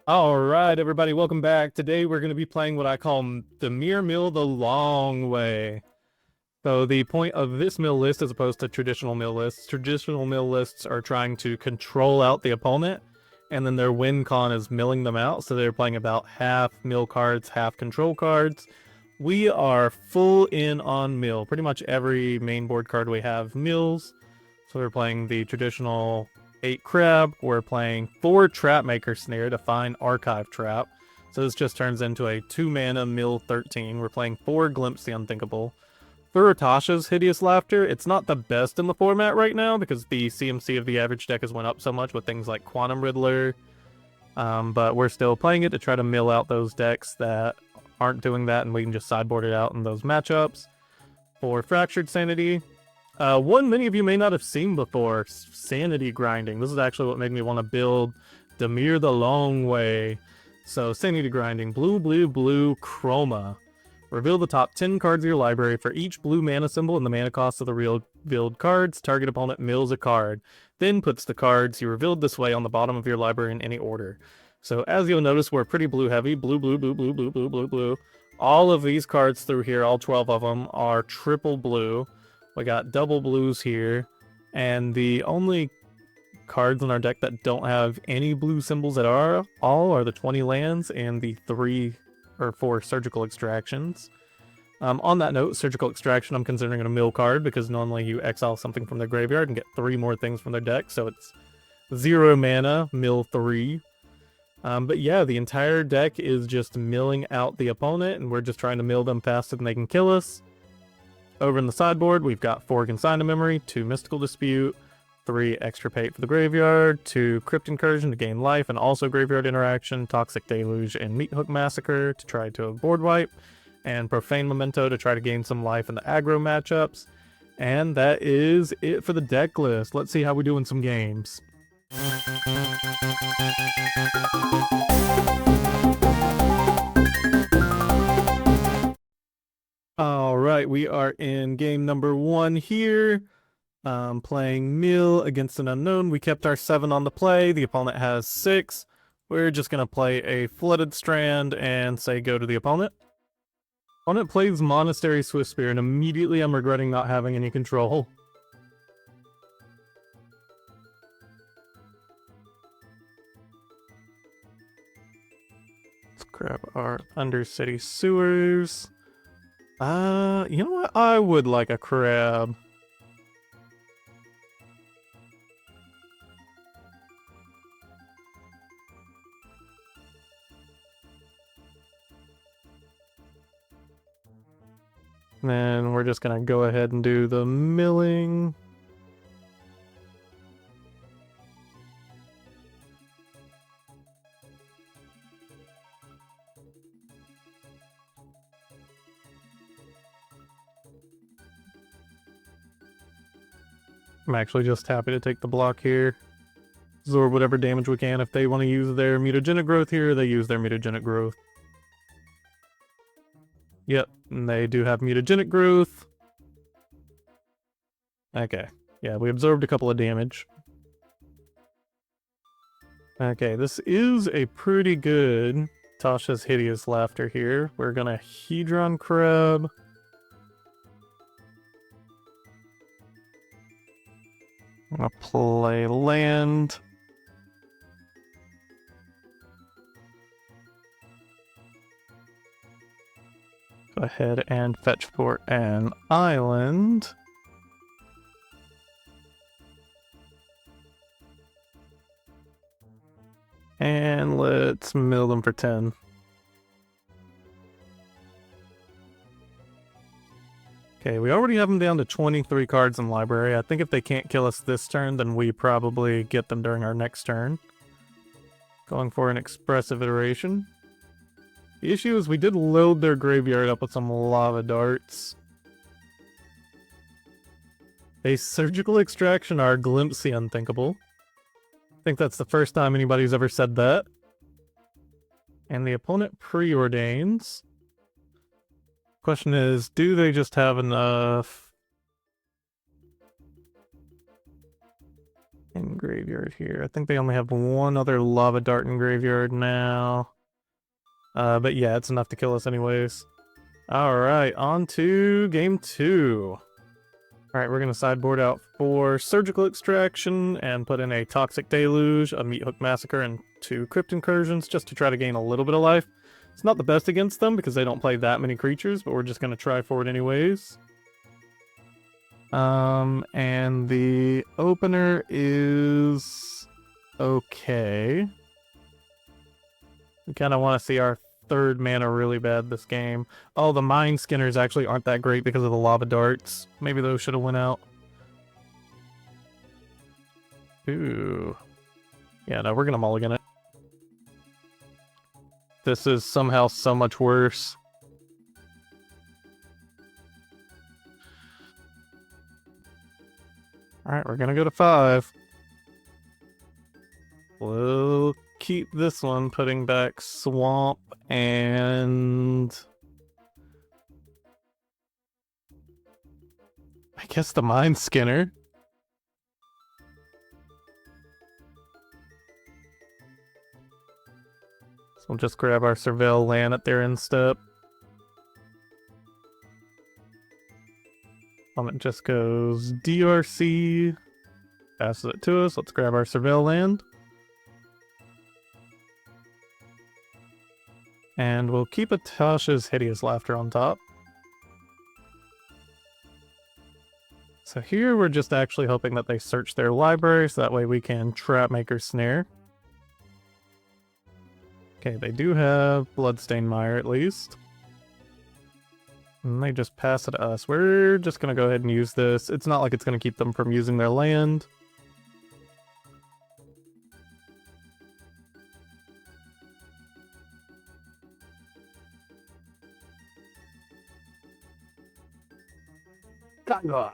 Alright, everybody, welcome back. Today we're going to be playing what I call Dimir Mill the long way. So the point of this mill list, as opposed to traditional mill lists are trying to control out the opponent, and then their win con is milling them out, so they're playing about half mill cards, half control cards. We are full in on mill. Pretty much every main board card we have mills. So we're playing the traditional 8 Crab, we're playing 4 Trapmaker Snare to find Archive Trap. So this just turns into a 2 mana mill 13. We're playing 4 Glimpse the Unthinkable. For Tasha's Hideous Laughter, it's not the best in the format right now because the CMC of the average deck has went up so much with things like Quantum Riddler. But we're still playing it to try to mill out those decks that aren't doing that, and we can just sideboard it out in those matchups. For Fractured Sanity, one many of you may not have seen before, Sanity Grinding. This is actually what made me want to build Dimir the long way. So Sanity Grinding, blue, chroma. Reveal the top 10 cards of your library. For each blue mana symbol and the mana cost of the revealed cards, target opponent mills a card. Then puts the cards you revealed this way on the bottom of your library in any order. So as you'll notice, we're pretty blue heavy. Blue. All of these cards through here, all 12 of them, are triple blue. We got double blues here, and the only cards in our deck that don't have any blue symbols at all are the 20 lands and the 3 or 4 surgical extractions. On that note, surgical extraction I'm considering it a mill card because normally you exile something from their graveyard and get 3 more things from their deck, so it's 0 mana, mill 3. But yeah, the entire deck is just milling out the opponent, and we're just trying to mill them faster than they can kill us. Over in the sideboard, we've got 4 Consign to Memory, 2 Mystical Dispute, 3 Exiripate for the graveyard, 2 Crypt Incursion to gain life and also graveyard interaction, Toxic Deluge and Meathook Massacre to try to board wipe, and Profane Memento to try to gain some life in the aggro matchups. And that is it for the deck list. Let's see how we do in some games. Alright, we are in game number 1 here. Playing mill against an unknown. We kept our 7 on the play. The opponent has 6. We're just going to play a Flooded Strand and say go to the opponent. Opponent plays Monastery Swiftspear, and immediately I'm regretting not having any control. Let's grab our Undercity Sewers. You know what? I would like a crab. Then we're just gonna go ahead and do the milling. I'm actually just happy to take the block here. Absorb whatever damage we can. If they want to use their mutagenic growth here, they use their mutagenic growth. Yep, and they do have mutagenic growth. Okay, yeah, we absorbed a couple of damage. Okay, this is a pretty good Tasha's Hideous Laughter here. We're gonna Hedron Crab. I'm gonna play land. Go ahead and fetch for an island. And let's mill them for 10. Okay, we already have them down to 23 cards in library. I think if they can't kill us this turn, then we probably get them during our next turn. Going for an expressive iteration. The issue is we did load their graveyard up with some lava darts. A surgical extraction, our Glimpse the Unthinkable. I think that's the first time anybody's ever said that. And the opponent preordains. Question is, do they just have enough? in graveyard here. I think they only have one other lava dart in graveyard now. But yeah, it's enough to kill us anyways. Alright, on to game 2. Alright, we're gonna sideboard out 4 Surgical Extraction and put in a Toxic Deluge, a Meathook Massacre, and 2 Crypt Incursions just to try to gain a little bit of life. It's not the best against them because they don't play that many creatures, but we're just gonna try for it anyways. And the opener is okay. We kind of want to see our 3rd mana really bad this game. Oh, the Mindskinners actually aren't that great because of the lava darts. Maybe those should have went out. Ooh. Yeah, no, we're gonna mulligan it. This is somehow so much worse. Alright, we're gonna go to 5. We'll keep this one, putting back Swamp and... I guess the Mindskinner. So we'll just grab our Surveil land at their end step. It just goes DRC, passes it to us. Let's grab our Surveil land. And we'll keep a Tasha's Hideous Laughter on top. So here we're just actually hoping that they search their library, so that way we can Trapmaker Snare. Okay, they do have Bloodstained Mire at least. And they just pass it to us. We're just going to go ahead and use this. It's not like it's going to keep them from using their land.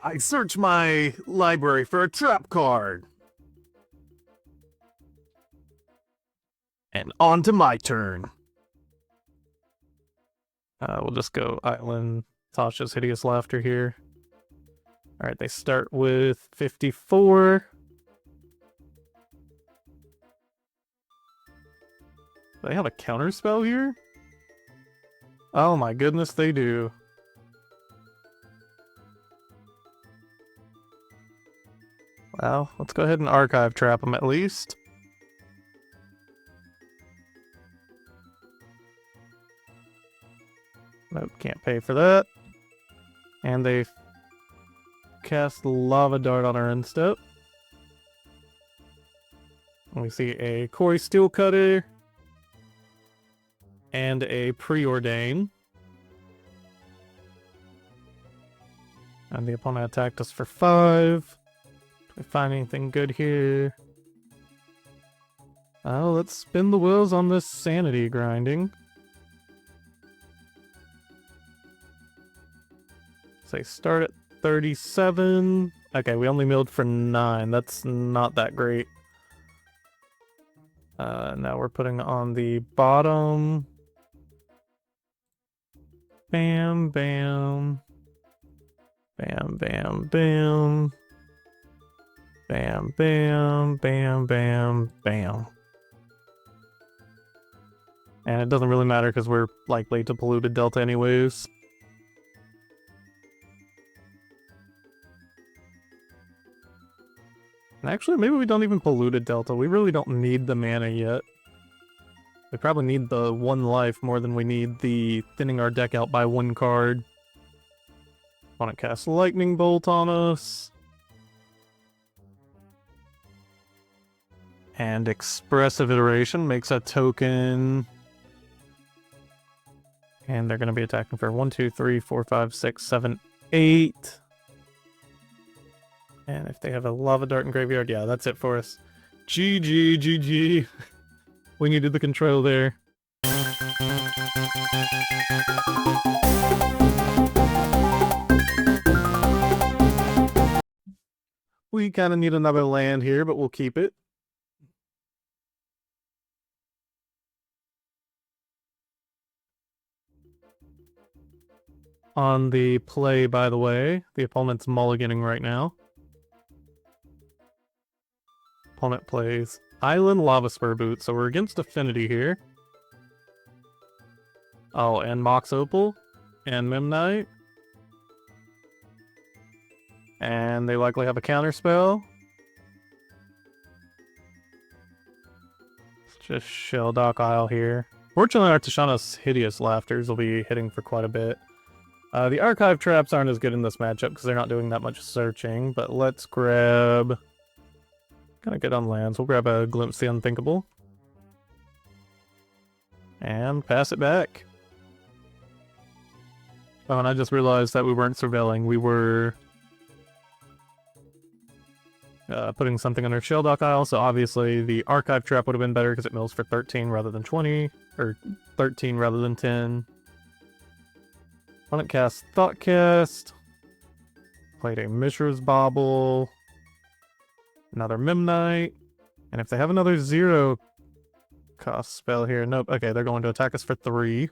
I search my library for a trap card. And on to my turn. We'll just go Island, Tasha's Hideous Laughter here. Alright, they start with 54. Do they have a counter spell here? Oh my goodness, they do. Well, let's go ahead and archive trap them at least. Nope, can't pay for that. And they cast Lava Dart on our end step. We see a Quarry Steel Cutter and a Preordain. And the opponent attacked us for 5. Do we find anything good here? Oh, let's spin the wheels on this Sanity Grinding. So they start at 37. Okay, we only milled for 9. That's not that great. Now we're putting on the bottom. Bam, bam. Bam, bam, bam. Bam, bam, bam, bam, bam. And it doesn't really matter because we're likely to Polluted Delta anyways. And actually, maybe we don't even Polluted Delta. We really don't need the mana yet. We probably need the 1 life more than we need the thinning our deck out by 1 card. Want to cast Lightning Bolt on us. And Expressive Iteration makes a token. And they're going to be attacking for 1, 2, 3, 4, 5, 6, 7, 8. And if they have a Lava Dart in graveyard, yeah, that's it for us. GG, GG. We needed the control there. We kind of need another land here, but we'll keep it. On the play, by the way, the opponent's mulliganing right now. Opponent plays Island Lava Spur Boot, so we're against Affinity here. Oh, and Mox Opal and Memnite. And they likely have a counter spell. It's just Shelldock Isle here. Fortunately, our Tashana's Hideous Laughters will be hitting for quite a bit. The Archive Traps aren't as good in this matchup because they're not doing that much searching, but let's grab... Kinda good on lands. We'll grab a Glimpse the Unthinkable. And pass it back. Oh, and I just realized that we weren't surveilling. We were... putting something under Shelldock Isle, so obviously the Archive Trap would have been better because it mills for 13 rather than 20, or 13 rather than 10. Opponent cast Thoughtcast. Played a Mishra's Bauble. Another Memnite. And if they have another 0 cost spell here, nope, okay, they're going to attack us for 3.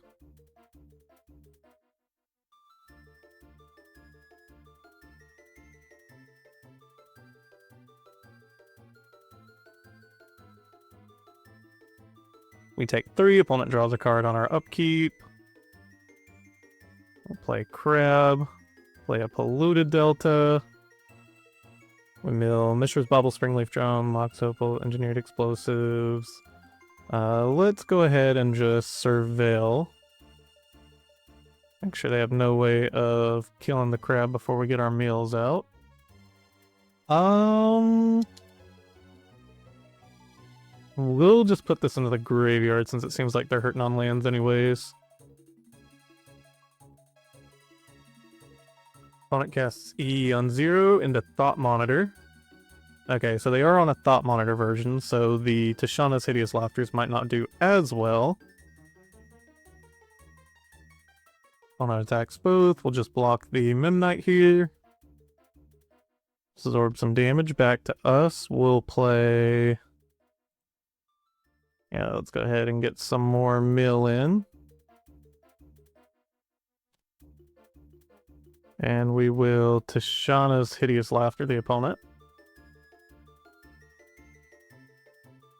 We take 3, opponent draws a card on our upkeep. We'll play Crab, play a Polluted Delta. We mill Mishra's Bauble, Springleaf Drum, Mox Opal, Engineered Explosives. Let's go ahead and just surveil. Make sure they have no way of killing the crab before we get our meals out. We'll just put this into the graveyard since it seems like they're hurting on lands anyways. Opponent casts E on 0 into Thought Monitor. Okay, so they are on a Thought Monitor version, so the Tashana's Hideous Laughters might not do as well. Opponent attacks both. We'll just block the Memnite here. Absorb some damage back to us. We'll play... Yeah, let's go ahead and get some more mill in. And we will Tashana's Hideous Laughter, the opponent.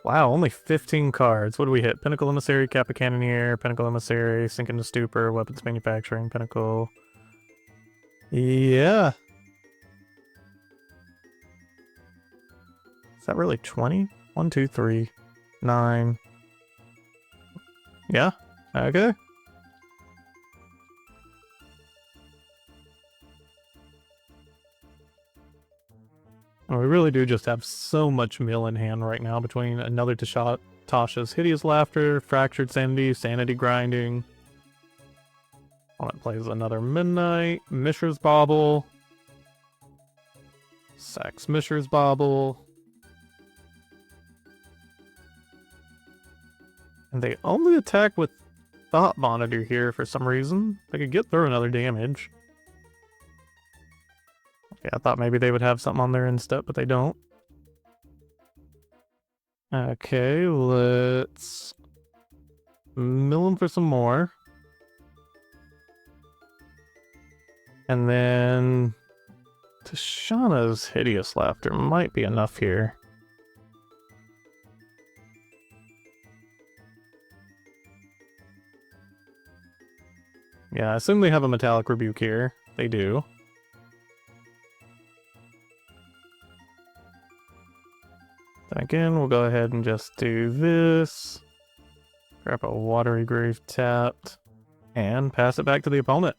Wow, only 15 cards. What do we hit? Pinnacle Emissary, Kappa Cannoneer, Pinnacle Emissary, Sink into Stupor, Weapons Manufacturing, Pinnacle. Yeah. Is that really 20? 1, 2, 3, 9. Yeah, okay. We really do just have so much mill in hand right now between another Tasha's Hideous Laughter, Fractured Sanity, Sanity Grinding. Opponent plays another Midnight, Mishra's Bauble. Sacks Mishra's Bauble. And they only attack with Thought Monitor here for some reason. They could get through another damage. Yeah, I thought maybe they would have something on their end step, but they don't. Okay, let's mill them for some more. And then Tashana's Hideous Laughter might be enough here. Yeah, I assume they have a Metallic Rebuke here. They do. Then again, we'll go ahead and just do this. Grab a Watery Grave tapped. And pass it back to the opponent.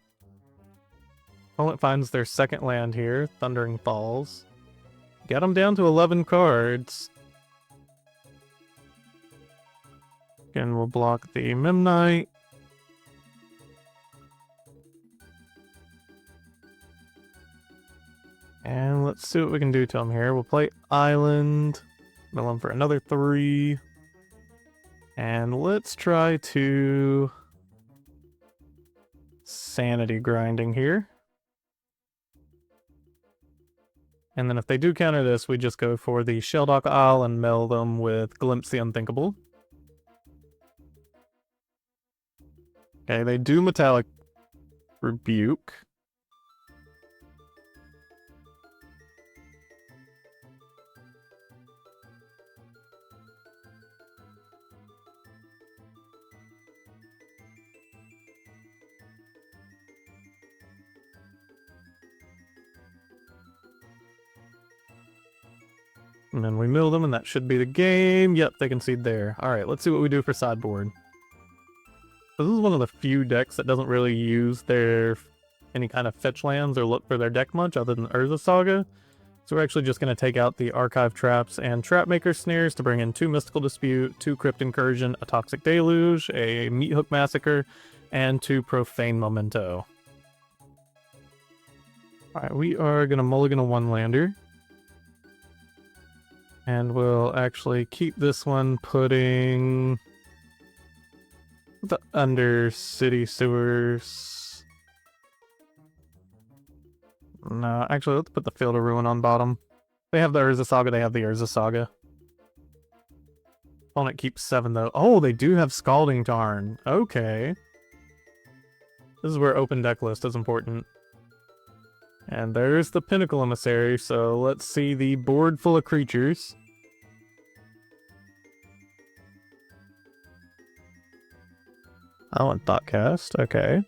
Opponent finds their second land here, Thundering Falls. Get them down to 11 cards. Again, we'll block the Memnite. And let's see what we can do to him here. We'll play Island. Mill him for another 3. And let's try to... Sanity Grinding here. And then if they do counter this, we just go for the Shelldock Isle and mill them with Glimpse the Unthinkable. Okay, they do Metallic Rebuke. And then we mill them, and that should be the game. Yep, they concede there. Alright, let's see what we do for sideboard. This is one of the few decks that doesn't really use any kind of fetch lands or look for their deck much other than Urza Saga. So we're actually just going to take out the Archive Traps and Trapmaker Snares to bring in 2 Mystical Dispute, 2 Crypt Incursion, a Toxic Deluge, a Meathook Massacre, and 2 Profane Memento. Alright, we are going to mulligan a 1-lander. And we'll actually keep this one putting the Undercity Sewers. No, actually, let's put the Field of Ruin on bottom. They have the Urza Saga, they have the Urza Saga. Opponent keeps 7, though. Oh, they do have Scalding Tarn. Okay. This is where open deck list is important. And there's the Pinnacle Emissary, so let's see the board full of creatures. Oh, and Thoughtcast, okay.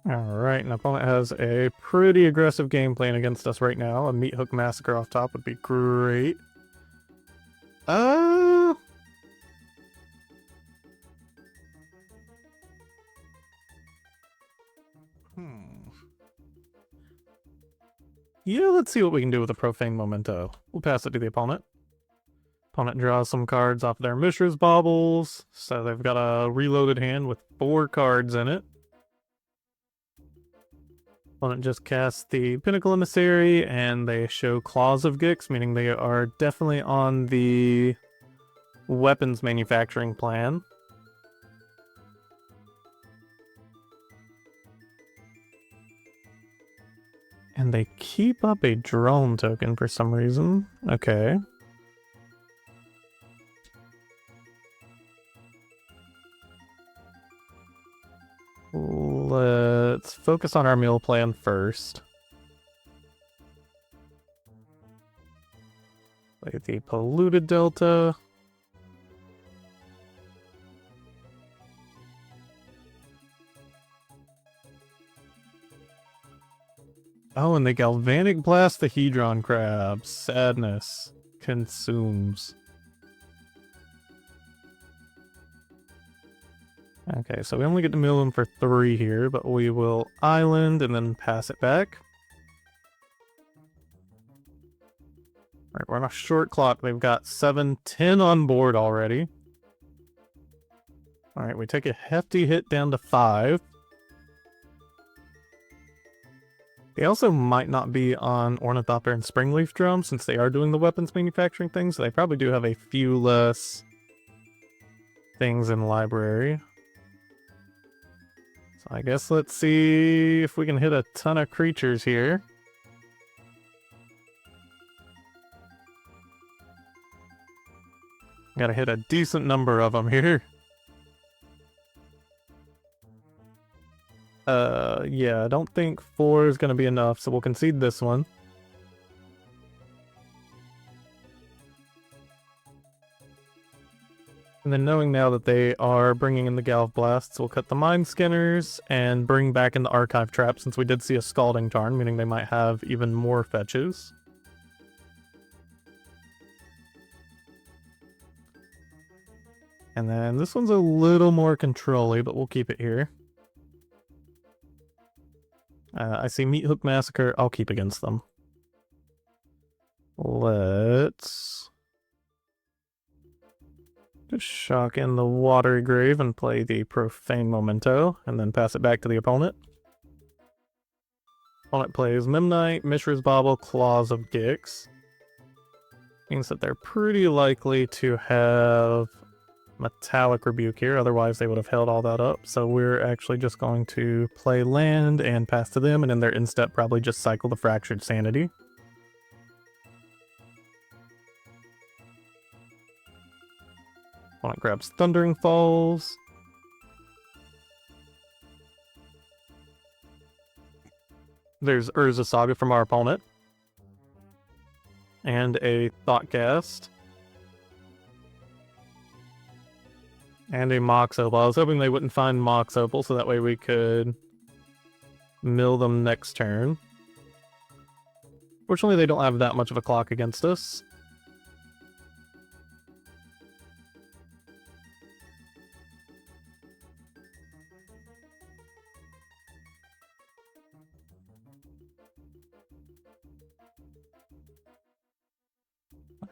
Alright, an opponent has a pretty aggressive game plan against us right now. A Meathook Massacre off top would be great. Yeah, let's see what we can do with a Profane Memento. We'll pass it to the opponent. Opponent draws some cards off their Mishra's Baubles, so they've got a reloaded hand with 4 cards in it. Opponent just casts the Pinnacle Emissary, and they show Claws of Gix, meaning they are definitely on the weapons manufacturing plan. And they keep up a drone token for some reason. Okay. Let's focus on our meal plan first. Play the Polluted Delta. Oh, and they Galvanic Blast the Hedron Crab. Sadness consumes. Okay, so we only get to mill them for 3 here, but we will island and then pass it back. Alright, we're on a short clock. They've got 7-10 on board already. Alright, we take a hefty hit down to 5. They also might not be on Ornithopter and Springleaf Drum since they are doing the weapons manufacturing thing, so they probably do have a few less things in the library. So I guess let's see if we can hit a ton of creatures here. Gotta hit a decent number of them here. Yeah, I don't think 4 is gonna be enough, so we'll concede this one. And then knowing now that they are bringing in the Galv Blasts, we'll cut the Mindskinners and bring back in the Archive Trap since we did see a Scalding Tarn, meaning they might have even more fetches. And then this one's a little more control-y, but we'll keep it here. I see Meathook Massacre. I'll keep against them. Let's just shock in the Watery Grave and play the Profane Memento, and then pass it back to the opponent. Opponent plays Memnite, Mishra's Bauble, Claws of Gix. Means that they're pretty likely to have Metallic Rebuke here, otherwise they would have held all that up. So we're actually just going to play land and pass to them, and in their instep probably just cycle the Fractured Sanity. Opponent grabs Thundering Falls. There's Urza Saga from our opponent. And a Thoughtcast. And a Mox Opal. I was hoping they wouldn't find Mox Opal, so that way we could mill them next turn. Fortunately, they don't have that much of a clock against us.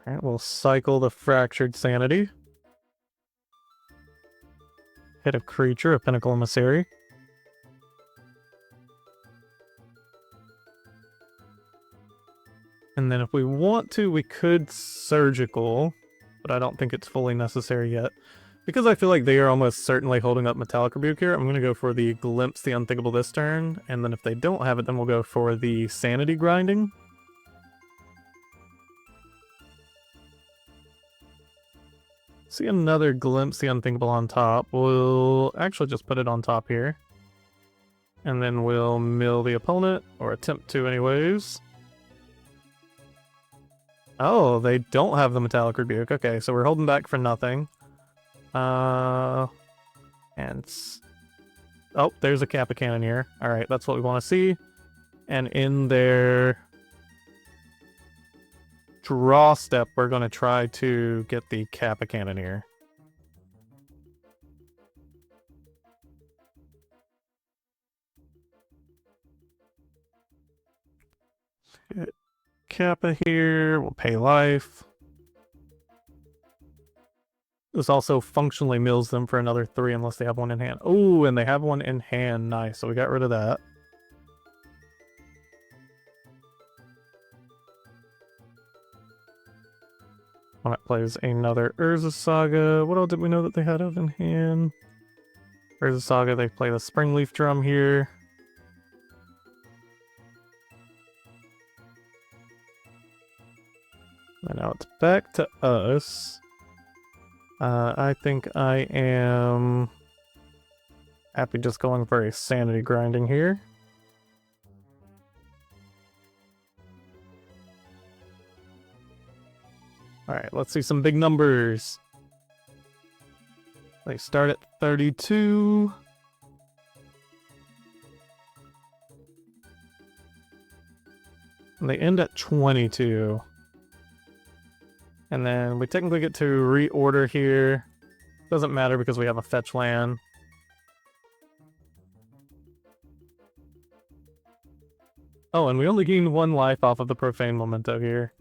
Alright, we'll cycle the Fractured Sanity. Hit a creature, a Pinnacle Emissary. And then if we want to, we could Surgical, but I don't think it's fully necessary yet. Because I feel like they are almost certainly holding up Metallic Rebuke here, I'm going to go for the Glimpse the Unthinkable this turn, and then if they don't have it, then we'll go for the Sanity Grinding. See another Glimpse the Unthinkable on top. We'll actually just put it on top here. And then we'll mill the opponent, or attempt to anyways. Oh, they don't have the Metallic Rebuke. Okay, so we're holding back for nothing. Oh, there's a Kappa Cannoneer. Alright, that's what we want to see. And in their draw step, we're going to try to get the Kappa Cannoneer. Get Kappa here, we'll pay life. This also functionally mills them for another 3 unless they have one in hand. Oh, and they have one in hand. Nice, so we got rid of that. Opponent plays another Urza Saga. What else did we know that they had out in hand? Urza Saga, they play the Springleaf Drum here. And now it's back to us. I think I am happy just going for a Sanity Grinding here. Alright, let's see some big numbers. They start at 32. And they end at 22. And then we technically get to reorder here. Doesn't matter because we have a fetch land. Oh, and we only gain 1 life off of the Profane Memento here.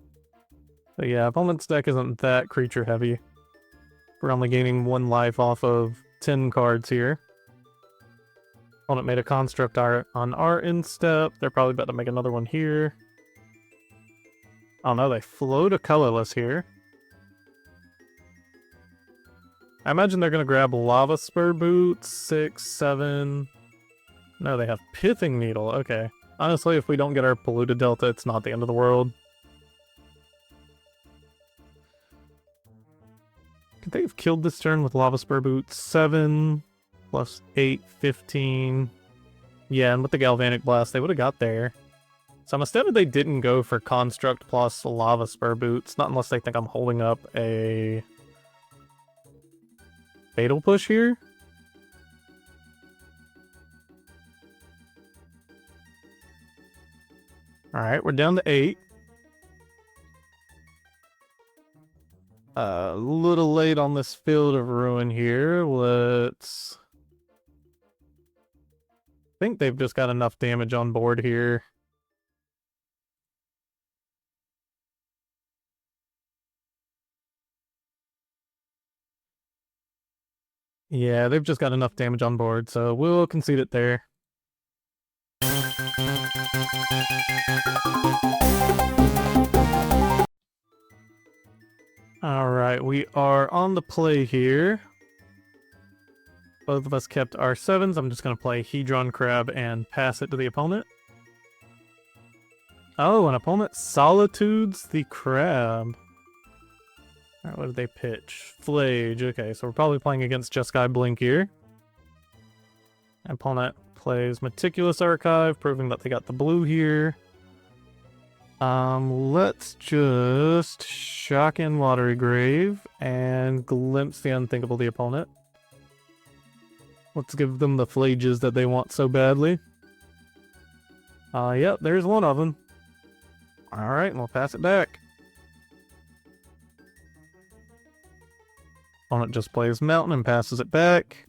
So yeah, opponent's deck isn't that creature heavy. We're only gaining 1 life off of 10 cards here. Opponent made a construct on our end step. They're probably about to make another one here. Oh no, they float a colorless here. I imagine they're gonna grab Lava Spur Boots, 6, 7... No, they have Pithing Needle, okay. Honestly, if we don't get our Polluted Delta, it's not the end of the world. Could they have killed this turn with Lava Spur Boots? 7 plus 8, 15. Yeah, and with the Galvanic Blast, they would have got there. So I'm astounded they didn't go for Construct plus Lava Spur Boots, not unless they think I'm holding up a Fatal Push here. Alright, we're down to 8. A little late on this Field of Ruin here. Let's... I think they've just got enough damage on board here. Yeah, they've just got enough damage on board, so we'll concede it there. Alright, we are on the play here. Both of us kept our 7s. I'm just going to play Hedron Crab and pass it to the opponent. Oh, an opponent Solitudes the Crab. Alright, what did they pitch? Flage. Okay, so we're probably playing against Jeskai Blink here. Opponent plays Meticulous Archive, proving that they got the blue here. Let's just shock in Watery Grave and Glimpse the Unthinkable the opponent. Let's give them the flages that they want so badly. Yep, there's one of them. Alright, we'll pass it back. Opponent just plays Mountain and passes it back.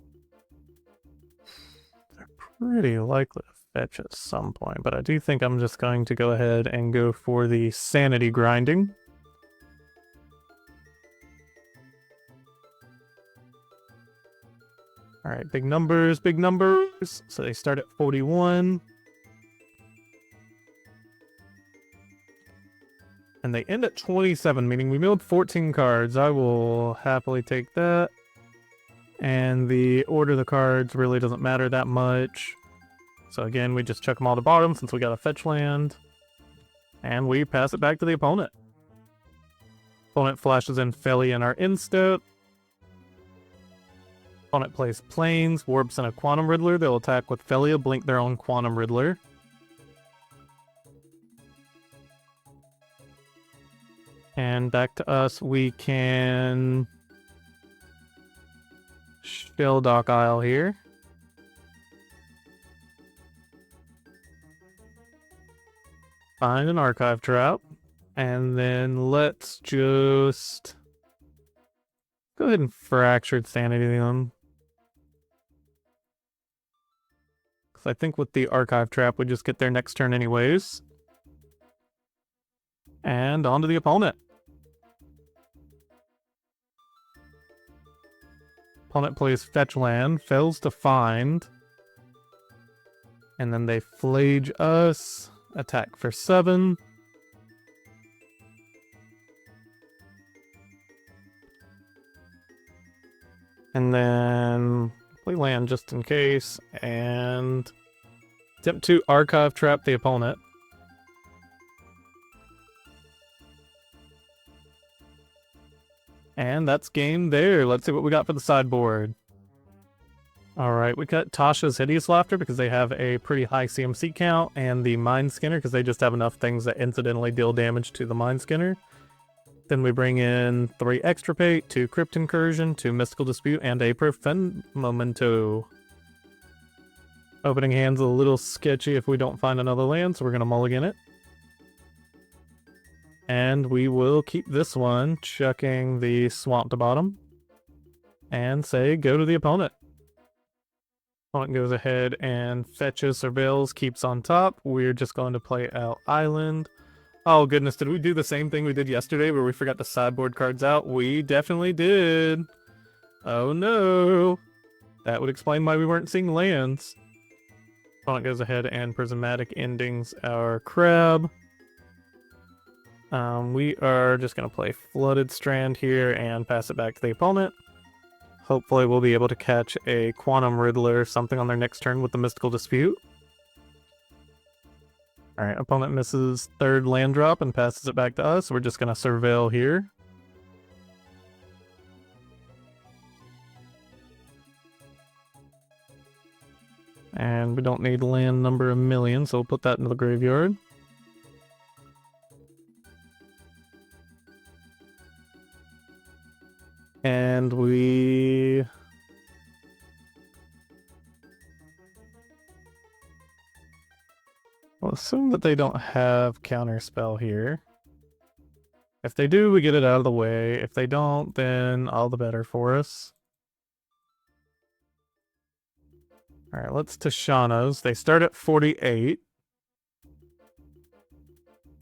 They're pretty likely to fetch at some point, but I do think I'm just going to go ahead and go for the Sanity Grinding. Alright, big numbers, big numbers. So they start at 41. And they end at 27, meaning we milled 14 cards. I will happily take that. And the order of the cards really doesn't matter that much. So again, we just chuck them all to bottom since we got a fetch land. And we pass it back to the opponent. Opponent flashes in Felly in our instep. Opponent plays Plains, Warps, and a Quantum Riddler. They'll attack with Felly, blink their own Quantum Riddler. And back to us, we can Shelldock Isle here. Find an Archive Trap. And then let's just go ahead and Fractured Sanity them. Because I think with the Archive Trap, we just get their next turn anyways. And on to the opponent. Opponent plays Fetch Land, fails to find. And then they Flage us. Attack for 7. And then play land just in case. And attempt to Archive Trap the opponent. And that's game there. Let's see what we got for the sideboard. Alright, we cut Tasha's Hideous Laughter because they have a pretty high CMC count, and the Mindskinner because they just have enough things that incidentally deal damage to the Mindskinner. Then we bring in 3 Exiripate, 2 Crypt Incursion, 2 Mystical Dispute, and a Profane Memento. Opening hand's a little sketchy if we don't find another land, so we're going to mulligan it. And we will keep this one, chucking the Swamp to bottom. And say, go to the opponent. Opponent goes ahead and fetches, surveils, keeps on top. We're just going to play out Island. Oh goodness, did we do the same thing we did yesterday where we forgot the sideboard cards out? We definitely did. Oh no. That would explain why we weren't seeing lands. Opponent goes ahead and Prismatic Endings our Crab. We are just going to play Flooded Strand here and pass it back to the opponent. Hopefully we'll be able to catch a Quantum Riddler or something on their next turn with the Mystical Dispute. Alright, opponent misses 3rd land drop and passes it back to us. We're just going to surveil here. And we don't need land number 1,000,000, so we'll put that into the graveyard. And we... I'll assume that they don't have Counterspell here. If they do, we get it out of the way. If they don't, then all the better for us. Alright, let's Tashanas. They start at 48.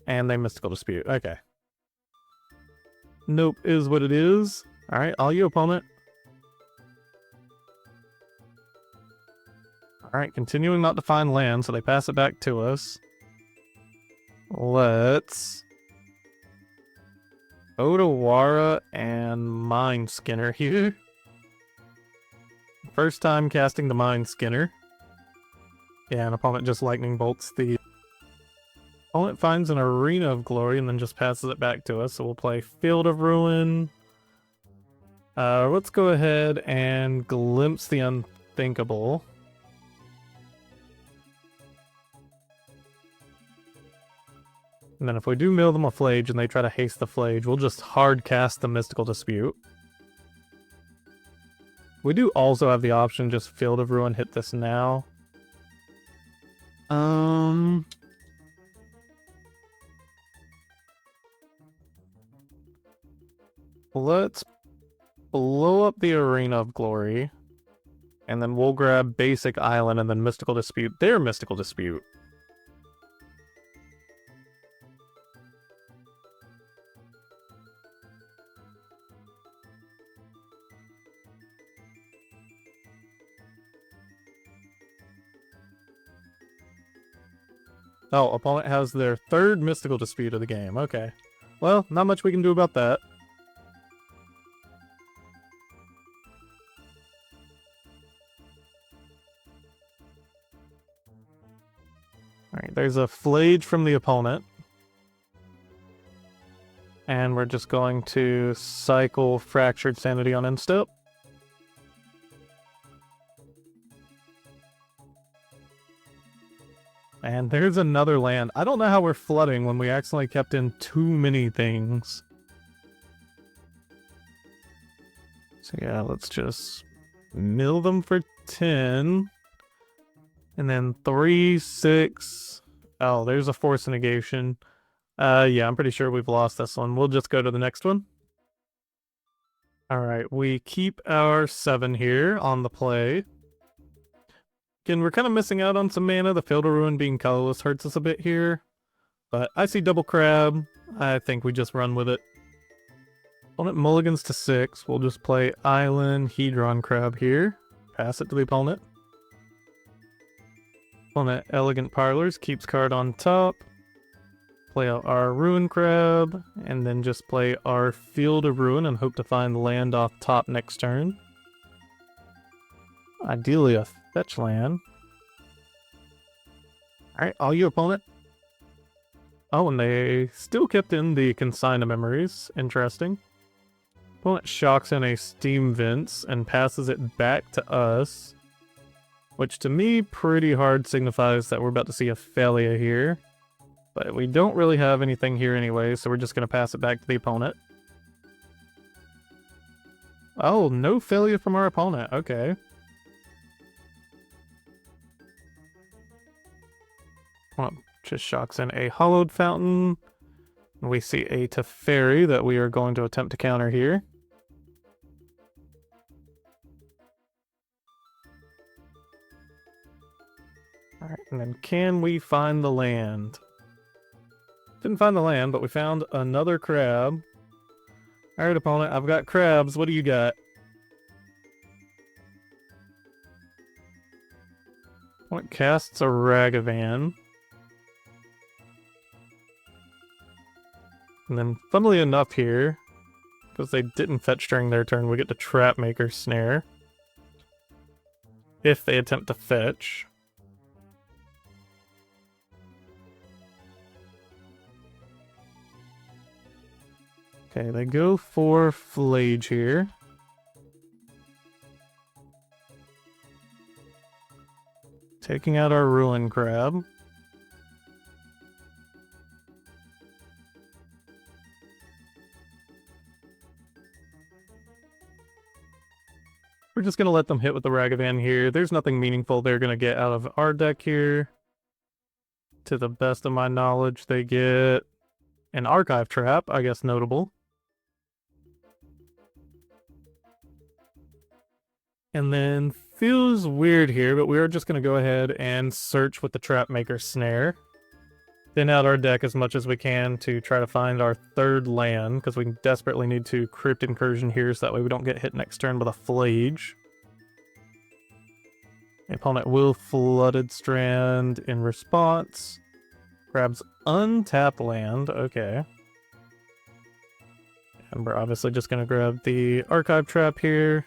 And they Mystical Dispute. Okay. Nope is what it is. Alright, all you, opponent. Alright, continuing not to find land, so they pass it back to us. Let's... Otawara and Mindskinner here. First time casting the Mindskinner. Yeah, an opponent just lightning bolts the... Opponent finds an Arena of Glory and then just passes it back to us, so we'll play Field of Ruin. Let's go ahead and Glimpse the Unthinkable. And then if we do mill them a Flage and they try to haste the Flage, we'll just hard cast the Mystical Dispute. We do also have the option just Field of Ruin, hit this now. Let's blow up the Arena of Glory. And then we'll grab Basic Island and then Mystical Dispute their Mystical Dispute. Oh, opponent has their third Mystical Dispute of the game. Okay. Well, not much we can do about that. Alright, there's a Flage from the opponent. And we're just going to cycle Fractured Sanity on instep. And there's another land. I don't know how we're flooding when we accidentally kept in too many things. So yeah, let's just mill them for 10. And then 3, 6... Oh, there's a Force Negation. Yeah, I'm pretty sure we've lost this one. We'll just go to the next one. Alright, we keep our 7 here on the play. Again, we're kind of missing out on some mana. The Field of Ruin being colorless hurts us a bit here. But I see double crab. I think we just run with it. Opponent mulligans to 6. We'll just play Island, Hedron Crab here. Pass it to the opponent. Opponent Elegant Parlors keeps card on top. Play out our Ruin Crab. And then just play our Field of Ruin and hope to find land off top next turn. Ideally a fetch land. Alright, all you, opponent. Oh, and they still kept in the Consign Memories. Interesting. Opponent shocks in a Steam Vents and passes it back to us. Which to me pretty hard signifies that we're about to see a failure here. But we don't really have anything here anyway, so we're just going to pass it back to the opponent. Oh, no failure from our opponent. Okay. Well, just shocks in a Hollowed Fountain. We see a Teferi that we are going to attempt to counter here. Alright, and then can we find the land? Didn't find the land, but we found another crab. Alright, opponent, I've got crabs. What do you got? Opponent casts a Ragavan. And then, funnily enough here, because they didn't fetch during their turn, we get to Trapmaker Snare. If they attempt to fetch. Okay, they go for Flage here. Taking out our Ruin Crab. We're just going to let them hit with the Ragavan here. There's nothing meaningful they're going to get out of our deck here. To the best of my knowledge, they get an Archive Trap, I guess notable. And then, feels weird here, but we are just going to go ahead and search with the Trapmaker Snare. Thin out our deck as much as we can to try to find our third land, because we desperately need to Crypt Incursion here so that way we don't get hit next turn with a Flage. The opponent will Flooded Strand in response. Grabs untapped land, okay. And we're obviously just going to grab the Archive Trap here.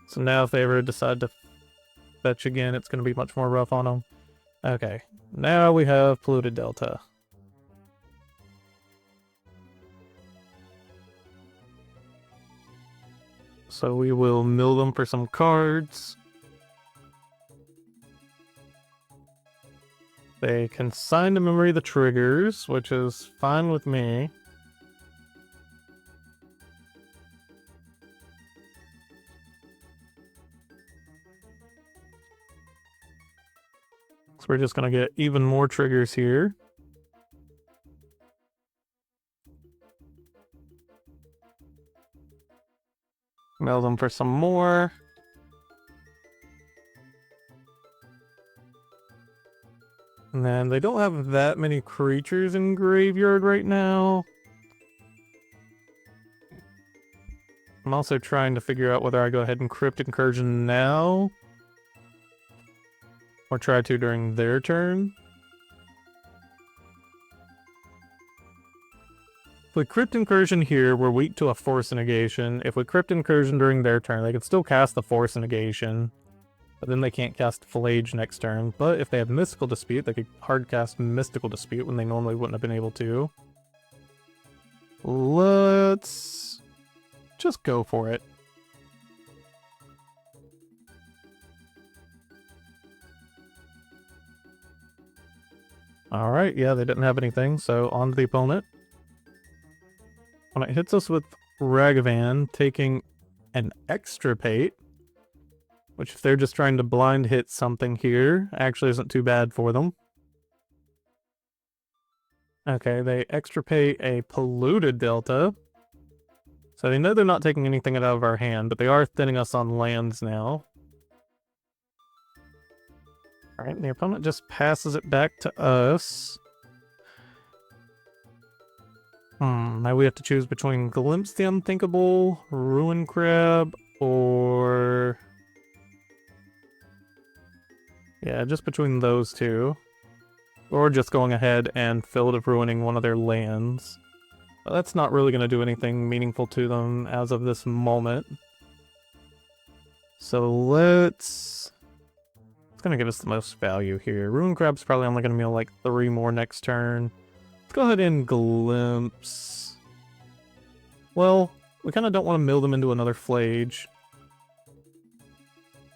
So now if they ever decide to fetch again, it's going to be much more rough on them. Okay, now we have Polluted Delta. So we will mill them for some cards. They consign to memory the triggers, which is fine with me. So we're just gonna get even more triggers here. Mill them for some more. And then they don't have that many creatures in graveyard right now. I'm also trying to figure out whether I go ahead and Crypt Incursion now, or try to during their turn. If we Crypt Incursion here, we're weak to a Force Negation. If we Crypt Incursion during their turn, they can still cast the Force Negation, but then they can't cast Flage next turn. But if they have Mystical Dispute, they could hard cast Mystical Dispute when they normally wouldn't have been able to. Let's just go for it. Alright, yeah, they didn't have anything, so on to the opponent. When it hits us with Ragavan, taking an Extirpate, which if they're just trying to blind hit something here, actually isn't too bad for them. Okay, they Extirpate a Polluted Delta. So they know they're not taking anything out of our hand, but they are thinning us on lands now. Alright, the opponent just passes it back to us. Now we have to choose between Glimpse the Unthinkable, Ruin Crab, or... yeah, just between those two. Or just going ahead and Field of Ruining one of their lands. But that's not really going to do anything meaningful to them as of this moment. So let's... it's going to give us the most value here. Ruin Crab's probably only going to mill like 3 more next turn. Let's go ahead and Glimpse. Well, we kind of don't want to mill them into another Flage.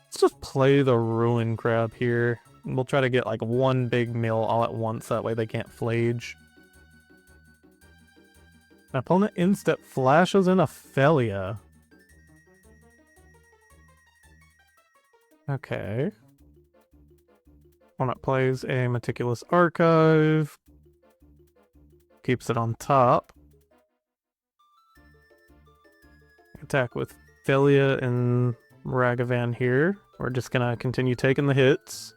Let's just play the Ruin Crab here. And we'll try to get like one big mill all at once, that way they can't Flage. An opponent instep flashes in Ophelia. Okay. Opponent plays a Meticulous Archive. Keeps it on top. Attack with Ophelia and Ragavan here. We're just gonna continue taking the hits.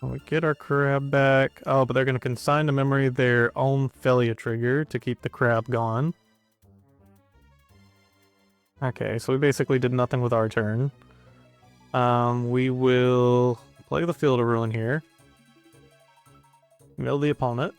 We get our crab back. Oh, but they're going to consign to memory their own Ophelia trigger to keep the crab gone. Okay, so we basically did nothing with our turn. We will play the Field of Ruin here. Mill the opponent.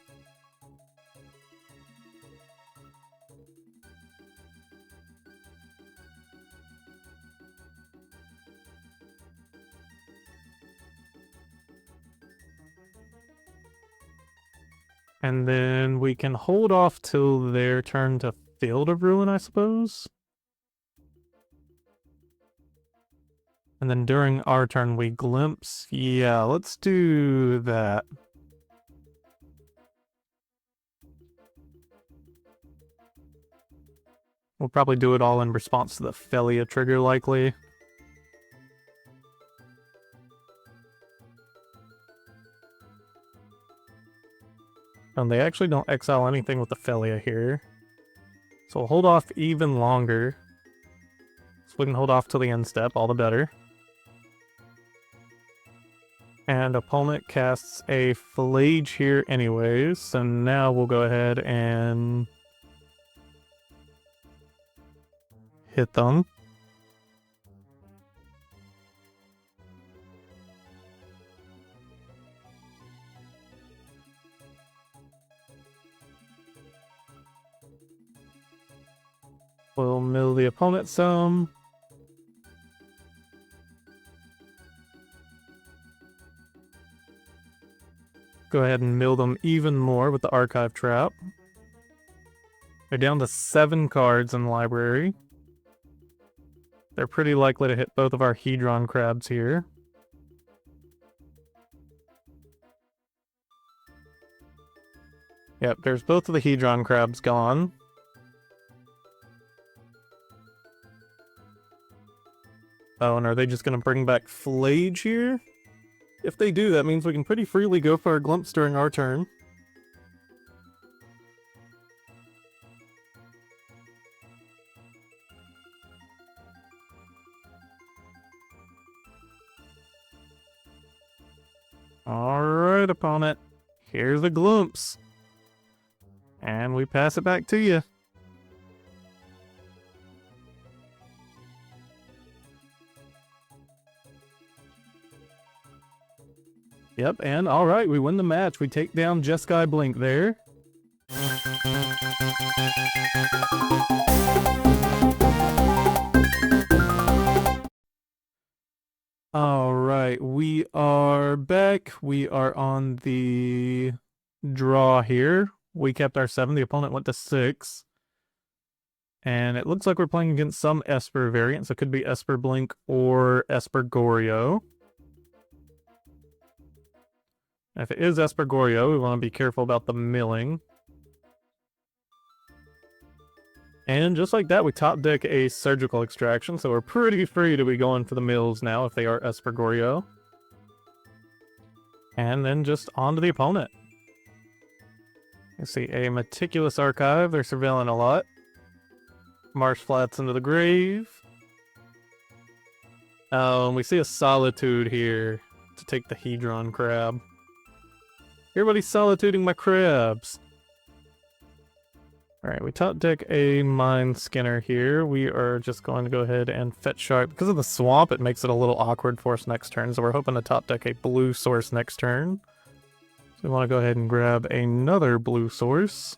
And then we can hold off till their turn to Field of Ruin, I suppose. And then during our turn we Glimpse. Yeah, let's do that. We'll probably do it all in response to the Ophelia trigger, likely. And they actually don't exile anything with Ophelia here. So we'll hold off even longer. So we can hold off till the end step, all the better. And opponent casts a Flage here anyways, so now we'll go ahead and hit them. We'll mill the opponent some. Go ahead and mill them even more with the Archive Trap. They're down to 7 cards in the library. They're pretty likely to hit both of our Hedron Crabs here. Yep, there's both of the Hedron Crabs gone. Oh, and are they just going to bring back Flage here? If they do, that means we can pretty freely go for a Glimpse during our turn. Alright, opponent. Here's a Glimpse. And we pass it back to you. Yep, and alright, we win the match. We take down Jeskai Blink there. Alright, we are back. We are on the draw here. We kept our 7, the opponent went to 6. And it looks like we're playing against some Esper variants. It could be Esper Blink or Esper Goryo. If it is Esper Goryo, we want to be careful about the milling. And just like that, we top deck a Surgical Extraction, so we're pretty free to be going for the mills now if they are Esper Goryo. And then just on to the opponent. You see a Meticulous Archive, they're surveilling a lot. Marsh Flats into the grave. Oh, and we see a Solitude here to take the Hedron Crab. Everybody's solituding my crabs. Alright, we top deck a Mindskinner here. We are just going to go ahead and fetch Shark. Because of the swamp, it makes it a little awkward for us next turn, so we're hoping to top deck a blue source next turn. So we want to go ahead and grab another blue source.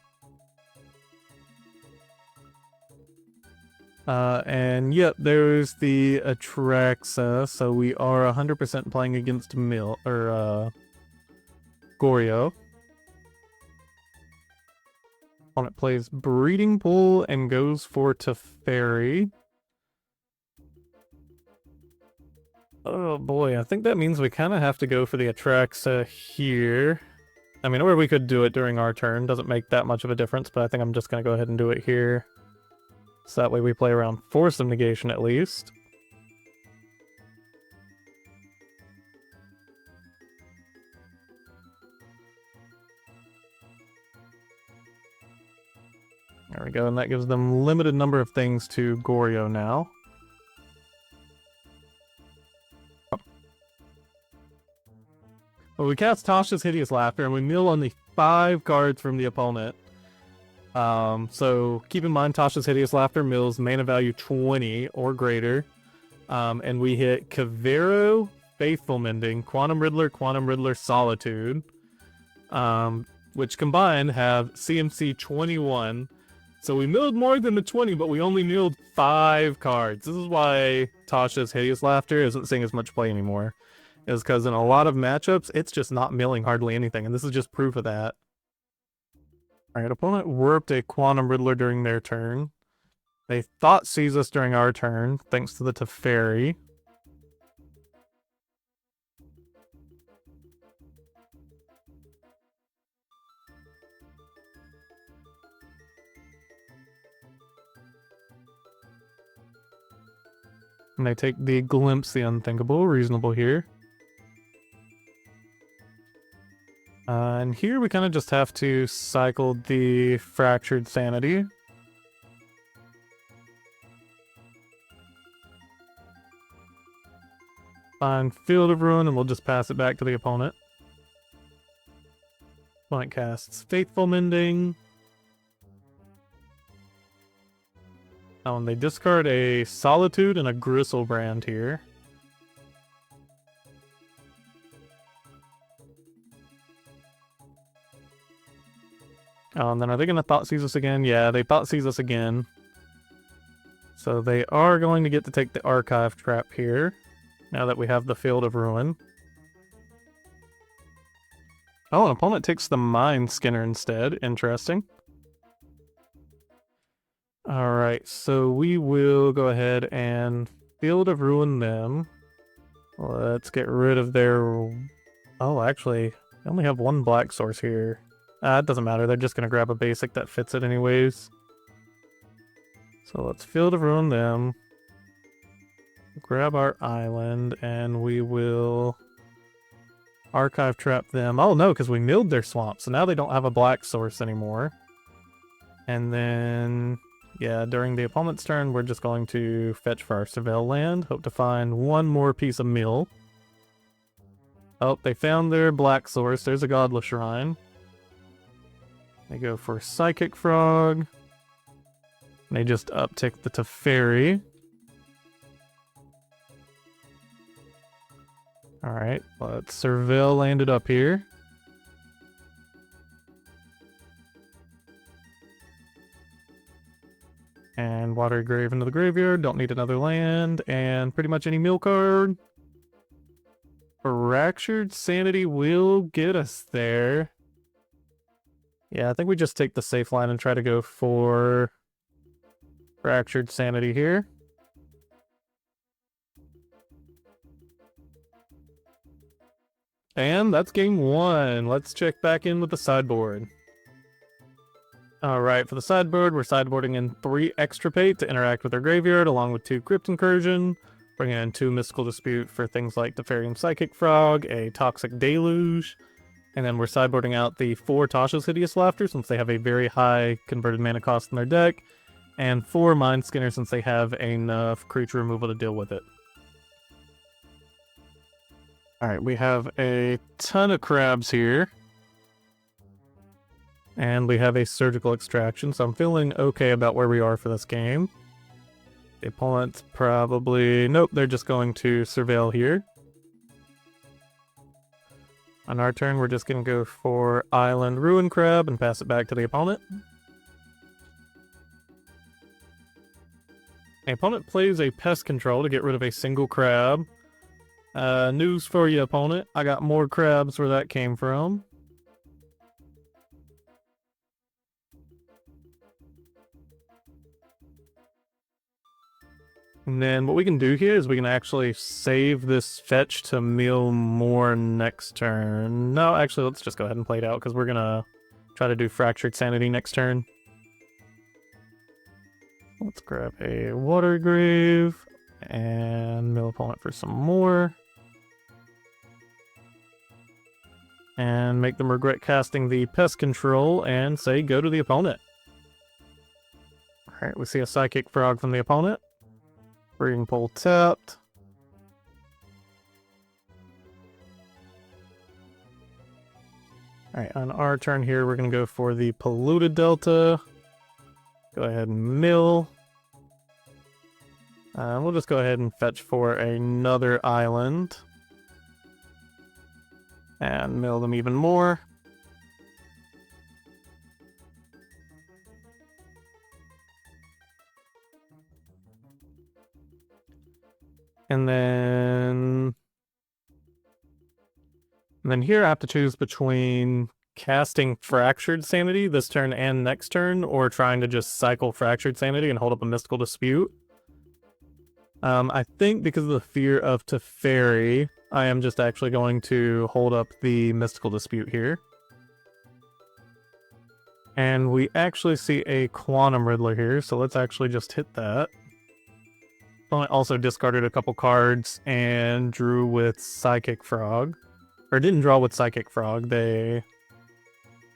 And yep, there's the Atraxa, so we are 100% playing against Goryo. Opponent plays Breeding Pool and goes for Teferi. Oh boy, I think that means we kind of have to go for the Atraxa here. I mean, or we could do it during our turn. Doesn't make that much of a difference, but I think I'm just going to go ahead and do it here. So that way we play around Force of Negation at least. There we go, and that gives them limited number of things to Goryo now. Well, we cast Tasha's Hideous Laughter, and we mill only 5 cards from the opponent. So keep in mind, Tasha's Hideous Laughter mills mana value 20 or greater. And we hit Kavero, Faithful Mending, Quantum Riddler, Solitude. Which combined have CMC 21. So we milled more than the 20, but we only milled 5 cards. This is why Tasha's Hideous Laughter isn't seeing as much play anymore. Is because in a lot of matchups, it's just not milling hardly anything, and this is just proof of that. Alright, opponent warped a Quantum Riddler during their turn. They thought sees us during our turn, thanks to the Teferi. And they take the Glimpse the Unthinkable, reasonable here. And here we kind of just have to cycle the Fractured Sanity. Find Field of Ruin, and we'll just pass it back to the opponent. Opponent casts Faithful Mending. Oh, and they discard a Solitude and a Gristlebrand here. Oh, and then are they going to Thought Seize us again? Yeah, they Thought Seize us again. So they are going to get to take the Archive Trap here, now that we have the Field of Ruin. Oh, an opponent takes the Mindskinner instead. Interesting. Alright, so we will go ahead and Field of Ruin them. Let's get rid of their... Oh, actually, I only have one black source here. It doesn't matter, they're just gonna grab a basic that fits it anyways. So let's Field of Ruin them. Grab our island, and we will Archive Trap them. Oh no, because we milled their swamp, so now they don't have a black source anymore. And then, yeah, during the opponent's turn, we're just going to fetch for our Surveil land. Hope to find one more piece of mill. Oh, they found their black source. There's a Godless Shrine. They go for Psychic Frog. They just uptick the Teferi. Alright, let's Surveil landed up here. And Watery Grave into the graveyard. Don't need another land. And pretty much any mill card. Fractured Sanity will get us there. Yeah, I think we just take the safe line and try to go for Fractured Sanity here. And that's game one. Let's check back in with the sideboard. Alright, for the sideboard, we're sideboarding in 3 Exiripate to interact with our graveyard, along with 2 Crypt Incursion. Bringing in 2 Mystical Dispute for things like Teferi and Psychic Frog, a Toxic Deluge. And then we're sideboarding out the 4 Tasha's Hideous Laughter, since they have a very high converted mana cost in their deck. And 4 Mindskinner, since they have enough creature removal to deal with it. Alright, we have a ton of crabs here. And we have a Surgical Extraction, so I'm feeling okay about where we are for this game. The opponent's probably... Nope, they're just going to Surveil here. On our turn, we're just going to go for Island Ruin Crab and pass it back to the opponent. The opponent plays a Pest Control to get rid of a single crab. News for you, opponent. I got more crabs where that came from. And then what we can do here is we can actually save this fetch to mill more next turn. No, actually, let's just go ahead and play it out, because we're going to try to do Fractured Sanity next turn. Let's grab a Watery Grave and mill opponent for some more. And make them regret casting the Pest Control and say go to the opponent. Alright, we see a Psychic Frog from the opponent. Breeding Pool tapped. Alright, on our turn here, we're going to go for the Polluted Delta. Go ahead and mill. We'll just go ahead and fetch for another island. And mill them even more. And then here I have to choose between casting Fractured Sanity this turn and next turn, or trying to just cycle Fractured Sanity and hold up a Mystical Dispute. I think because of the fear of Teferi, I am just actually going to hold up the Mystical Dispute here. And we actually see a Quantum Riddler here, so let's actually just hit that. I also discarded a couple cards and drew with Psychic Frog. Or didn't draw with Psychic Frog, they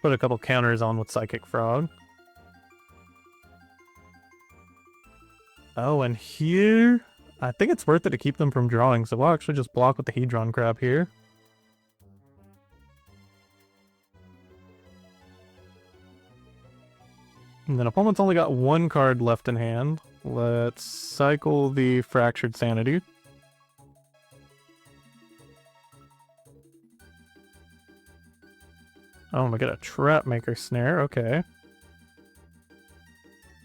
put a couple counters on with Psychic Frog. Oh, and here, I think it's worth it to keep them from drawing, so we'll actually just block with the Hedron Crab here. And then opponent's only got 1 card left in hand. Let's cycle the Fractured Sanity. Oh, we got a Trapmaker Snare, okay.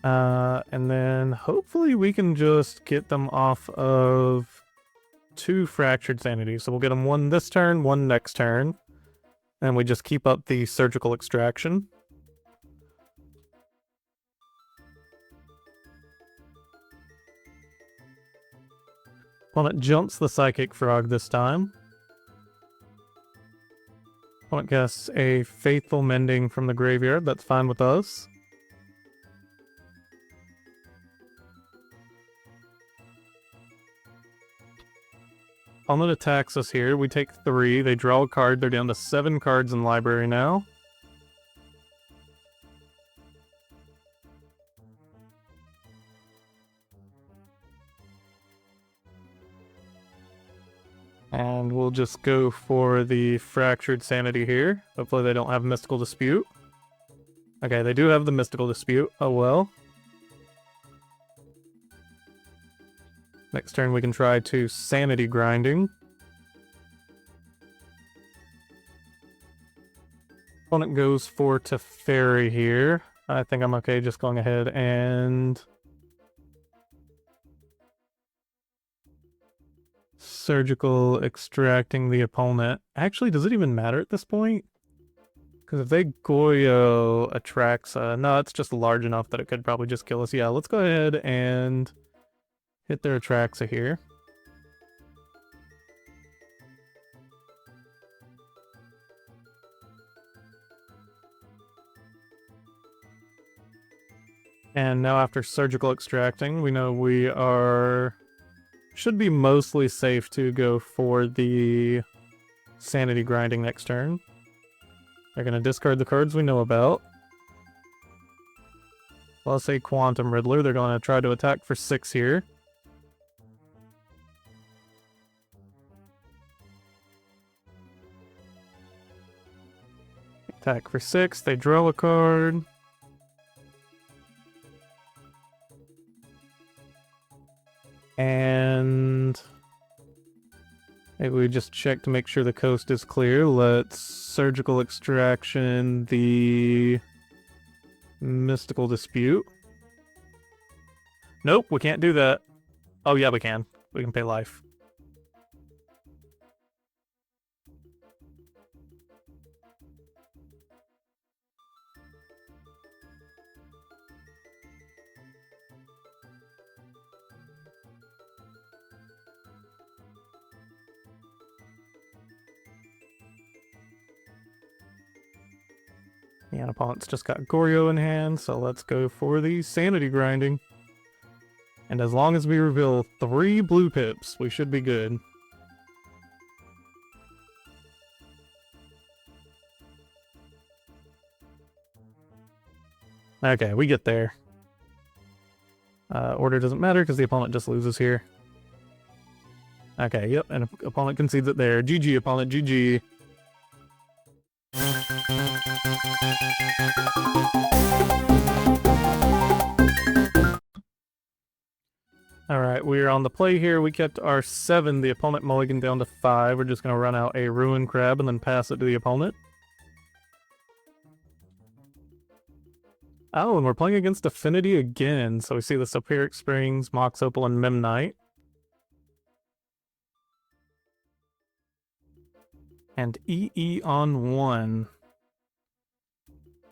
And then hopefully we can just get them off of 2 Fractured Sanity. So we'll get them 1 this turn, 1 next turn. And we just keep up the surgical extraction. Opponent jumps the Psychic Frog this time. Opponent casts a Faithful Mending from the graveyard. That's fine with us. Opponent attacks us here. We take 3. They draw a card. They're down to 7 cards in library now. And we'll just go for the Fractured Sanity here. Hopefully they don't have Mystical Dispute. Okay, they do have the Mystical Dispute. Oh well. Next turn we can try to Sanity Grinding. Opponent goes for Teferi here. I think I'm okay just going ahead and surgical extracting the opponent. Actually, does it even matter at this point? Because if they Goryo Atraxa, no, it's just large enough that it could probably just kill us. Yeah, let's go ahead and hit their Atraxa here. And now after surgical extracting, we know we should be mostly safe to go for the Sanity Grinding next turn. They're going to discard the cards we know about. Plus a Quantum Riddler. They're going to try to attack for 6 here. Attack for 6. They draw a card. And maybe we just check to make sure the coast is clear. Let's surgical extraction the Mystical Dispute. Nope, we can't do that. Oh yeah, we can. We can pay life. And opponent's just got Goryo in hand, so let's go for the Sanity Grinding. And as long as we reveal 3 blue pips, we should be good. Okay, we get there. Order doesn't matter because the opponent just loses here. Okay, yep, and opponent concedes it there. GG, opponent, GG. Alright, we're on the play here. We kept our 7, the opponent mulligan down to 5. We're just going to run out a Ruin Crab and then pass it to the opponent. Oh, and we're playing against Affinity again. So we see the Sulphuric Springs, Mox Opal, and Memnite. And EE on 1.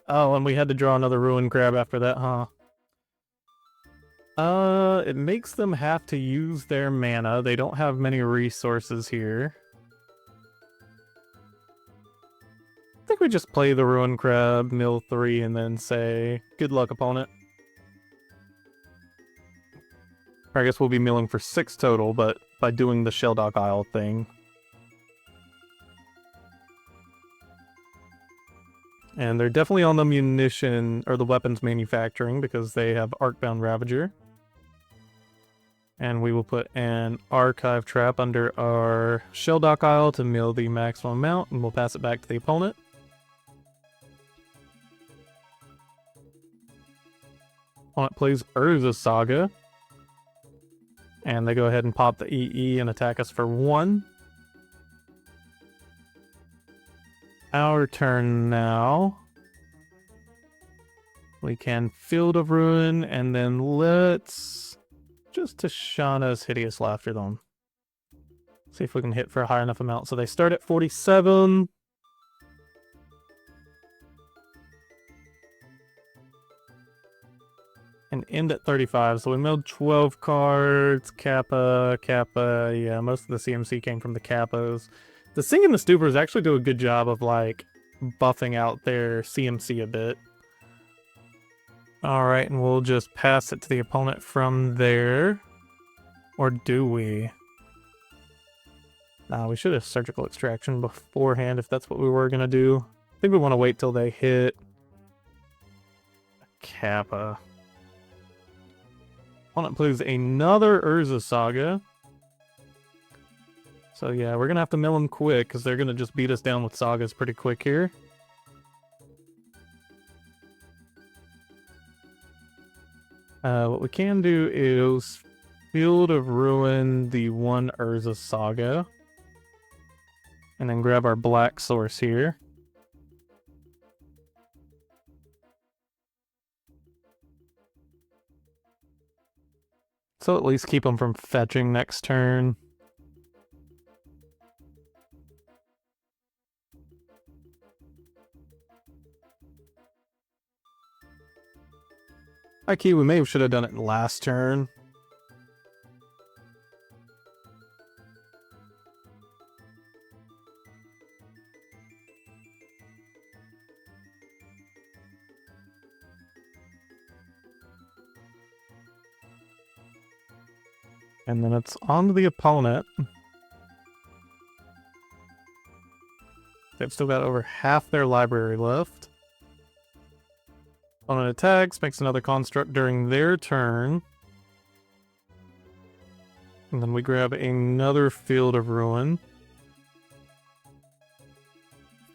Oh, and we had to draw another Ruin Crab after that, huh? It makes them have to use their mana. They don't have many resources here. I think we just play the Ruin Crab, mill 3, and then say, good luck, opponent. Or I guess we'll be milling for 6 total, but by doing the Shelldock Isle thing. And they're definitely on the munition, or the weapons manufacturing, because they have Arcbound Ravager. And we will put an Archive Trap under our Shelldock Isle to mill the maximum amount, and we'll pass it back to the opponent. Opponent plays Urza Saga. And they go ahead and pop the EE and attack us for 1. Our turn now. We can Field of Ruin, and then let's just Tashana's Hideous Laughter them. See if we can hit for a high enough amount. So they start at 47. and end at 35. So we milled 12 cards, Kappa, yeah, most of the CMC came from the Kappas. The Sing and the Stupors actually do a good job of, like, buffing out their CMC a bit. Alright, and we'll just pass it to the opponent from there. Or do we? Nah, we should have Surgical Extraction beforehand if that's what we were gonna do. I think we want to wait till they hit Kappa. Opponent plays another Urza Saga. So yeah, we're gonna have to mill them quick because they're gonna just beat us down with Sagas pretty quick here. What we can do is Field of Ruin the one Urza Saga. And then grab our black source here. So at least keep them from fetching next turn. Okay, we should have done it last turn. And then it's on to the opponent. They've still got over half their library left. Opponent attacks, makes another construct during their turn. And then we grab another Field of Ruin.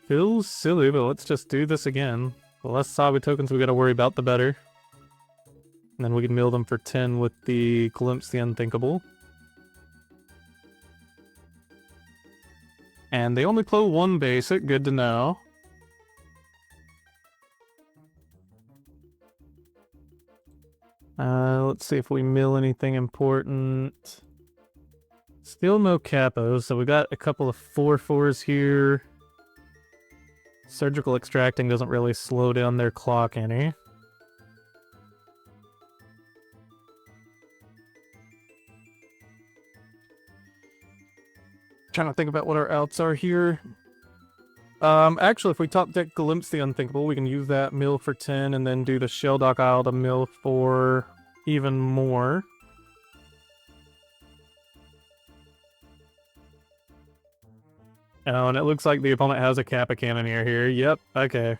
Feels silly, but let's just do this again. The less Saga tokens we gotta worry about, the better. And then we can mill them for 10 with the Glimpse the Unthinkable. And they only play one basic, good to know. Let's see if we mill anything important. Still no Capos, so we got a couple of 4/4s here. Surgical Extracting doesn't really slow down their clock any. Trying to think about what our outs are here. Actually, if we top deck Glimpse the Unthinkable, we can use that mill for 10 and then do the Shelldock Isle to mill for even more. Oh, and it looks like the opponent has a Kappa Cannoneer here. Yep, okay.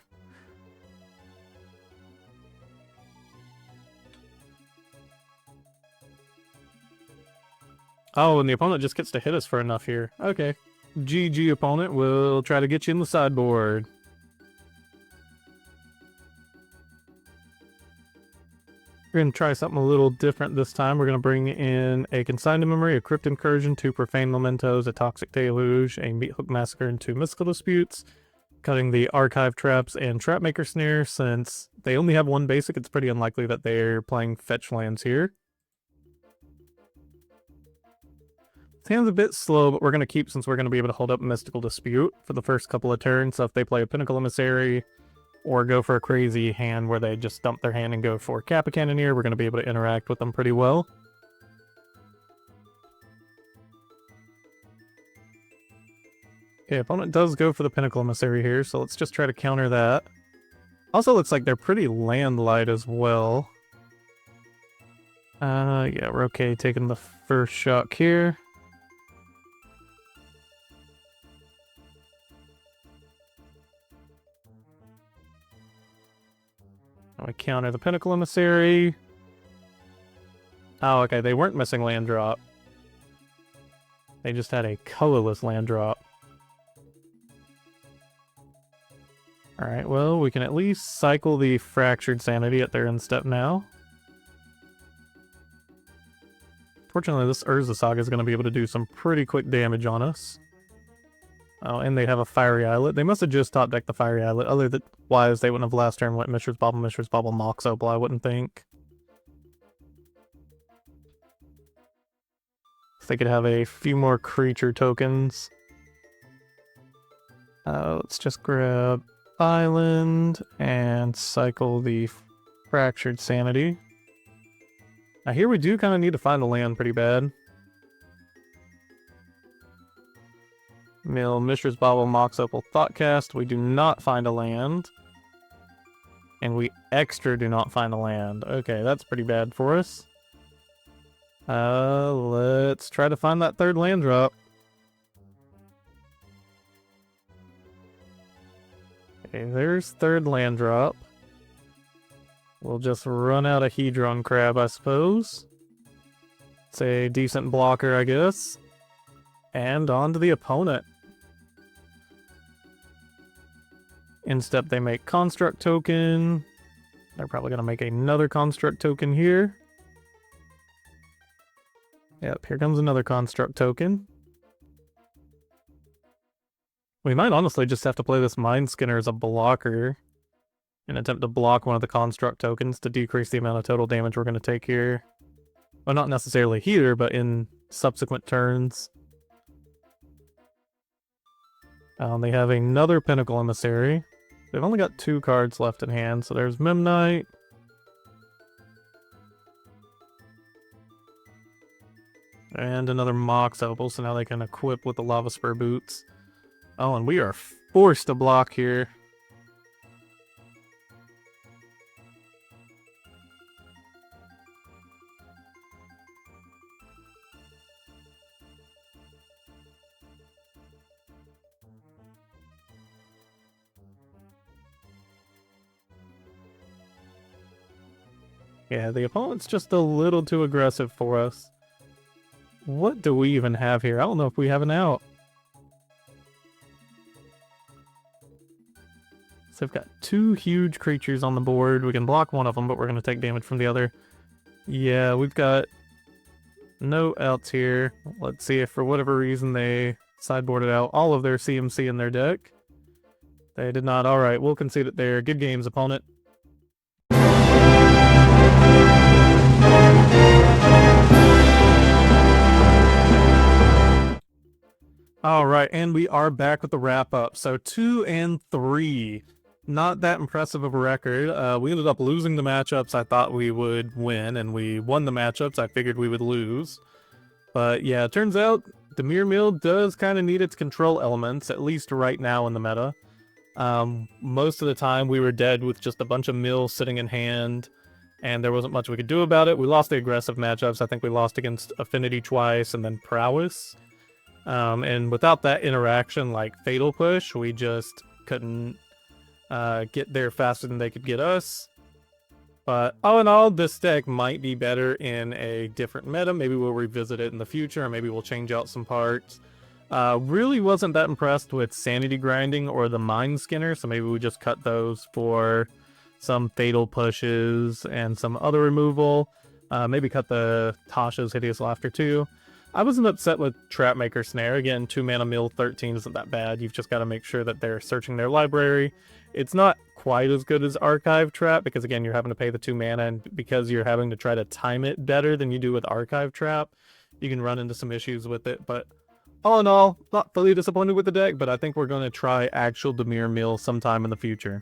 Oh, and the opponent just gets to hit us for enough here. Okay. GG, opponent. We'll try to get you in the sideboard. We're going to try something a little different this time. We're going to bring in a Consign to Memory, a Crypt Incursion, 2 Profane Mementos, a Toxic Deluge, a Meathook Massacre, and 2 Mystical Disputes. Cutting the Archive Traps and Trapmaker Snare. Since they only have one basic, it's pretty unlikely that they're playing fetch lands here. This hand's a bit slow, but we're going to keep since we're going to be able to hold up Mystical Dispute for the first couple of turns. So if they play a Pinnacle Emissary or go for a crazy hand where they just dump their hand and go for Kappa Cannoneer, we're going to be able to interact with them pretty well. Okay, opponent does go for the Pinnacle Emissary here, so let's just try to counter that. Also looks like they're pretty land light as well. Yeah, we're okay taking the first shock here. We counter the Pinnacle Emissary. Oh, okay, they weren't missing land drop. They just had a colorless land drop. Alright, well, we can at least cycle the Fractured Sanity at their end step now. Fortunately, this Urza Saga is going to be able to do some pretty quick damage on us. Oh, and they have a Fiery Islet. They must have just top decked the Fiery Islet. Otherwise, they wouldn't have last turn went Mishra's Bauble, Mox Opal, I wouldn't think. If they could have a few more creature tokens. Let's just grab Island and cycle the Fractured Sanity. Now here we do kind of need to find a land pretty bad. Mill, Mishra's Bauble, Mox Opal, Thoughtcast. We do not find a land. And we extra do not find a land. Okay, that's pretty bad for us. Let's try to find that third land drop. Okay, there's third land drop. We'll just run out of Hedron Crab, I suppose. It's a decent blocker, I guess. And on to the opponent. Instep, they make Construct Token. They're probably going to make another Construct Token here. Yep, here comes another Construct Token. We might honestly just have to play this Mindskinner as a blocker and attempt to block one of the Construct Tokens to decrease the amount of total damage we're going to take here. Well, not necessarily here, but in subsequent turns. They have another Pinnacle Emissary. They've only got 2 cards left in hand, so there's Memnite. And another Mox Opal, so now they can equip with the Lava Spur Boots. Oh, and we are forced to block here. Yeah, the opponent's just a little too aggressive for us. What do we even have here? I don't know if we have an out. So they've got 2 huge creatures on the board. We can block one of them, but we're going to take damage from the other. Yeah, we've got no outs here. Let's see if for whatever reason they sideboarded out all of their CMC in their deck. They did not. Alright, we'll concede it there. Good games, opponent. Alright, and we are back with the wrap-up. So 2 and 3. Not that impressive of a record. We ended up losing the matchups I thought we would win, and we won the matchups I figured we would lose. But yeah, it turns out Dimir Mill does kind of need its control elements, at least right now in the meta. Most of the time we were dead with just a bunch of mills sitting in hand, and there wasn't much we could do about it. We lost the aggressive matchups. I think we lost against Affinity twice, and then Prowess. And without that interaction, like Fatal Push, we just couldn't get there faster than they could get us. But all in all, this deck might be better in a different meta. Maybe we'll revisit it in the future, or maybe we'll change out some parts. Really wasn't that impressed with Sanity Grinding or the Mindskinner, so maybe we just cut those for some Fatal Pushes and some other removal. Maybe cut the Tasha's Hideous Laughter too. I wasn't upset with Trapmaker Snare. Again, 2 mana mill 13 isn't that bad. You've just got to make sure that they're searching their library. It's not quite as good as Archive Trap, because again, you're having to pay the 2 mana, and because you're having to try to time it better than you do with Archive Trap, you can run into some issues with it. But all in all, not fully disappointed with the deck, but I think we're going to try actual Dimir Mill sometime in the future.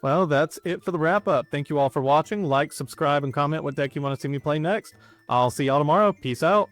Well, that's it for the wrap-up. Thank you all for watching. Like, subscribe, and comment what deck you want to see me play next. I'll see y'all tomorrow. Peace out.